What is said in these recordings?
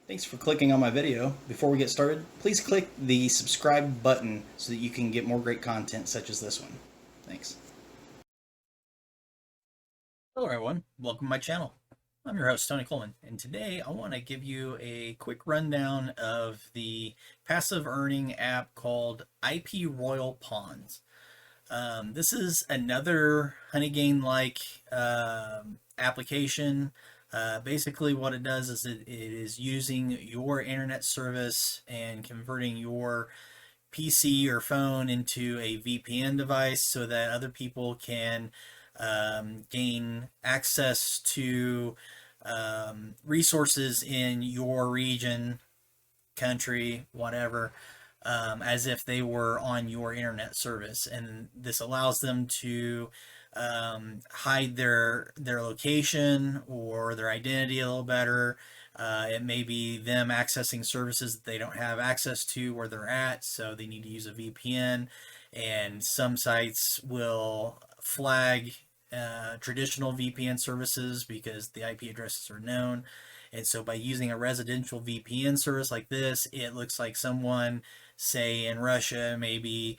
Thanks for clicking on my video. Before we get started, please click the subscribe button so that you can get more great content such as this one. Thanks. Hello everyone, welcome to my channel. I'm your host, Tony Coleman, and today I want to give you a quick rundown of the passive earning app called IPRoyal Pawns. This is another Honeygain-like application. Basically what it does is it is using your internet service and converting your PC or phone into a VPN device so that other people can gain access to resources in your region, country, whatever, as if they were on your internet service. And this allows them to hide their location or their identity a little better. It may be them accessing services that they don't have access to where they're at, so they need to use a VPN. And some sites will flag traditional VPN services because the IP addresses are known. And so by using a residential VPN service like this, it looks like someone, say in Russia, maybe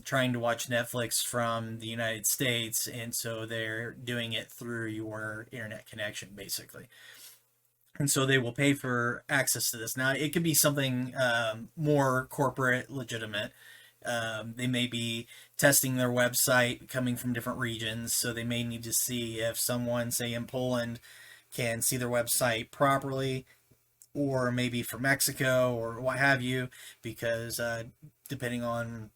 trying to watch Netflix from the United States, and so they're doing it through your internet connection, basically. And so they will pay for access to this. Now, it could be something more corporate, legitimate. They may be testing their website coming from different regions, so they may need to see if someone, say in Poland, can see their website properly, or maybe from Mexico or what have you, because depending on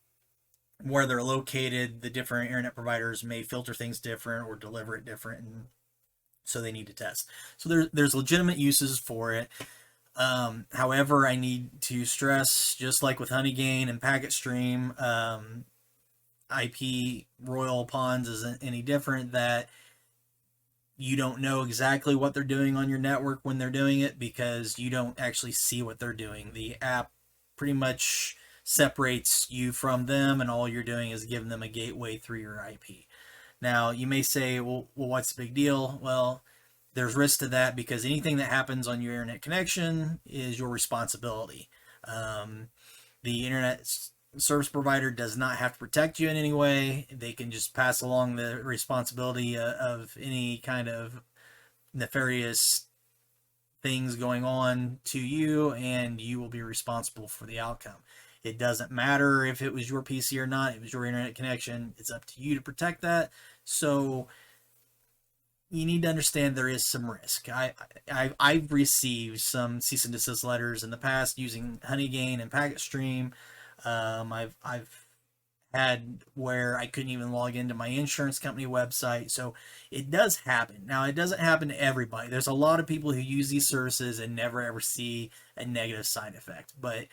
where they're located, the different internet providers may filter things different or deliver it different, and so they need to test. So there's legitimate uses for it. However, I need to stress, just like with Honeygain and Packet Stream, IPRoyal Pawns isn't any different, that you don't know exactly what they're doing on your network when they're doing it, because you don't actually see what they're doing. The app pretty much separates you from them, and all you're doing is giving them a gateway through your IP. Now, you may say, well, what's the big deal? Well, there's risk to that, because anything that happens on your internet connection is your responsibility. The internet service provider does not have to protect you in any way. They can just pass along the responsibility of any kind of nefarious things going on to you, and you will be responsible for the outcome. It doesn't matter if it was your PC or not. It was your internet connection. It's up to you to protect that. So you need to understand there is some risk. I've received some cease and desist letters in the past using Honeygain and Packet Stream. I've had where I couldn't even log into my insurance company website. So it does happen. Now, it doesn't happen to everybody. There's a lot of people who use these services and never ever see a negative side effect. But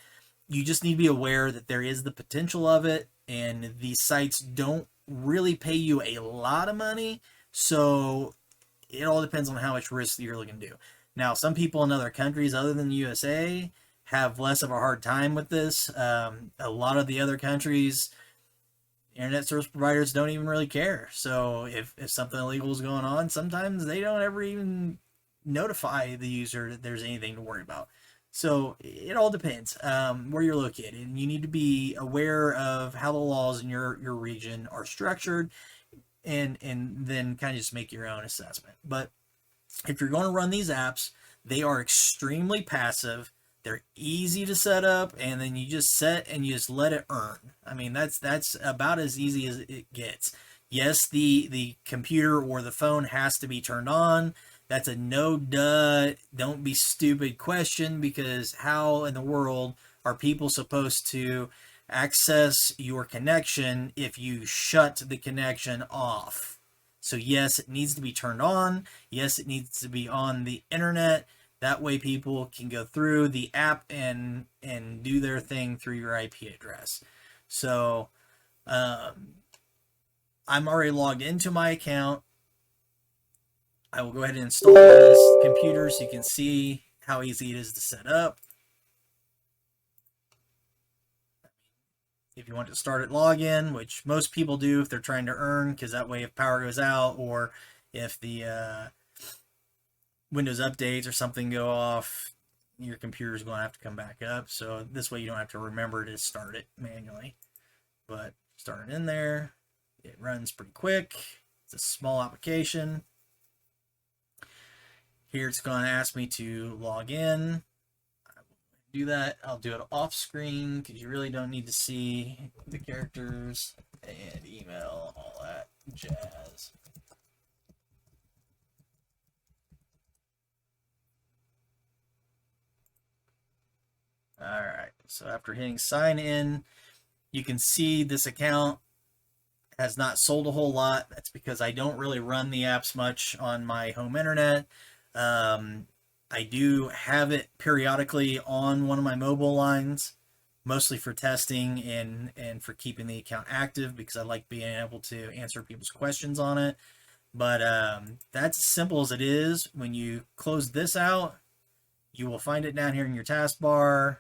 you just need to be aware that there is the potential of it, and these sites don't really pay you a lot of money. So it all depends on how much risk you're looking to do. Now, some people in other countries other than the USA have less of a hard time with this. A lot of the other countries, internet service providers don't even really care. So if something illegal is going on, sometimes they don't ever even notify the user that there's anything to worry about. So it all depends where you're located, and you need to be aware of how the laws in your region are structured, and then kind of just make your own assessment. But if you're going to run these apps, they are extremely passive. They're easy to set up, and then you just set and you just let it earn. I mean, that's about as easy as it gets. Yes, the computer or the phone has to be turned on. That's a no-duh, don't be stupid question, because how in the world are people supposed to access your connection if you shut the connection off? So yes, it needs to be turned on. Yes, it needs to be on the internet. That way people can go through the app and do their thing through your IP address. So I'm already logged into my account. I will go ahead and install this computer so you can see how easy it is to set up. If you want to start at login, which most people do if they're trying to earn, because that way if power goes out or if the Windows updates or something go off, your computer's going to have to come back up. So this way you don't have to remember to start it manually. But start it in there. It runs pretty quick. It's a small application. Here it's going to ask me to log in. Do that. I'll do it off screen because you really don't need to see the characters and email, all that jazz. Alright, so after hitting sign in, you can see this account has not sold a whole lot. That's because I don't really run the apps much on my home internet. I do have it periodically on one of my mobile lines, mostly for testing and for keeping the account active because I like being able to answer people's questions on it. But that's as simple as it is. When you close this out, you will find it down here in your taskbar,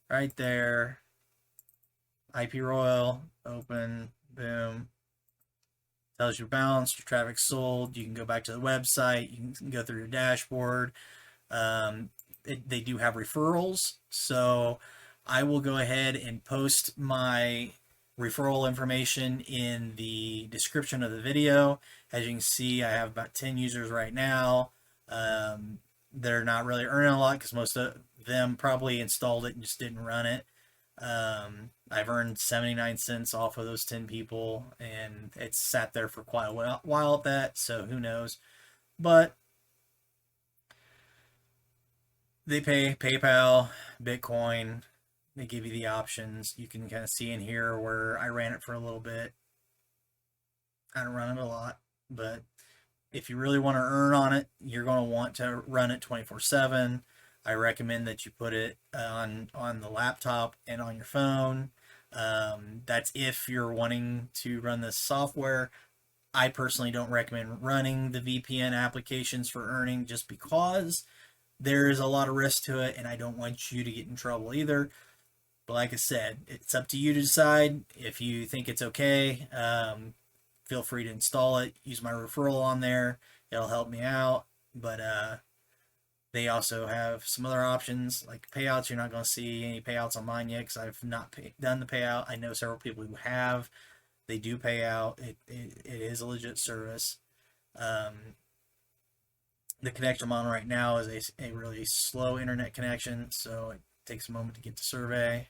right there. IPRoyal, open, boom. Tells you balance, your traffic sold. You can go back to the website. You can go through your dashboard. They do have referrals, so I will go ahead and post my referral information in the description of the video. As you can see, I have about 10 users right now. They're not really earning a lot because most of them probably installed it and just didn't run it. I've earned 79 cents off of those 10 people, and it's sat there for quite a while at that, so who knows. But they pay PayPal, Bitcoin. They give you the options. You can kind of see in here where I ran it for a little bit. I don't run it a lot, but if you really want to earn on it, you're going to want to run it 24/7. I recommend that you put it on the laptop and on your phone. That's if you're wanting to run this software. I personally don't recommend running the VPN applications for earning just because there's a lot of risk to it and I don't want you to get in trouble either. But like I said, it's up to you to decide. If you think it's okay, feel free to install it. Use my referral on there. It'll help me out. But they also have some other options like payouts. You're not going to see any payouts on mine yet because I've not done the payout. I know several people who have. They do pay out. It is a legit service. The connection I'm on right now is a really slow internet connection, so it takes a moment to get to survey.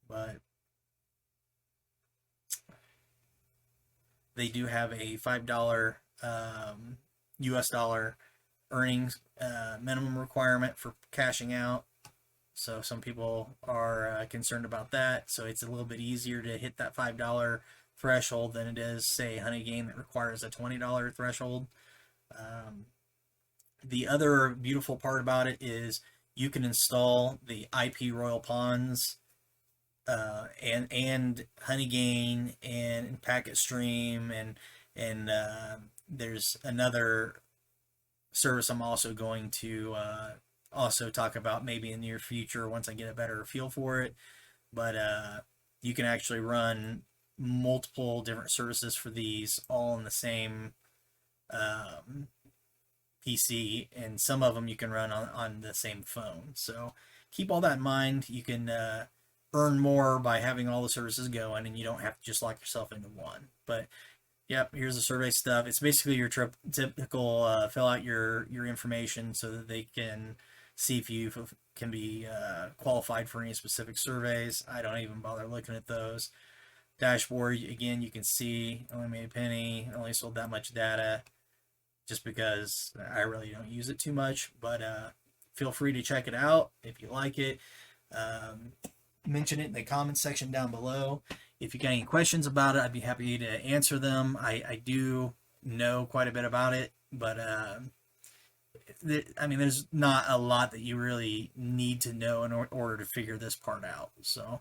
But they do have a $5 US dollar earnings minimum requirement for cashing out. So some people are concerned about that. So it's a little bit easier to hit that $5 threshold than it is, say, Honey Game that requires a $20 threshold. The other beautiful part about it is you can install the IPRoyal Pawns and Honey Gain and Packet Stream and there's another service I'm also going to also talk about maybe in the near future once I get a better feel for it. But you can actually run multiple different services for these all in the same PC, and some of them you can run on the same phone. So keep all that in mind. You can earn more by having all the services going, and you don't have to just lock yourself into one. But yep, here's the survey stuff. It's basically your typical fill out your information so that they can see if you can be qualified for any specific surveys. I don't even bother looking at those. Dashboard, again, you can see only made a penny, only sold that much data, just because I really don't use it too much. But feel free to check it out if you like it. Mention it in the comments section down below. If you got any questions about it, I'd be happy to answer them. I do know quite a bit about it, but I mean, there's not a lot that you really need to know in order to figure this part out. So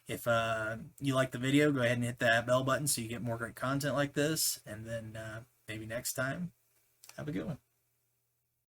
if you like the video, go ahead and hit that bell button so you get more great content like this. And then maybe next time, have a good one.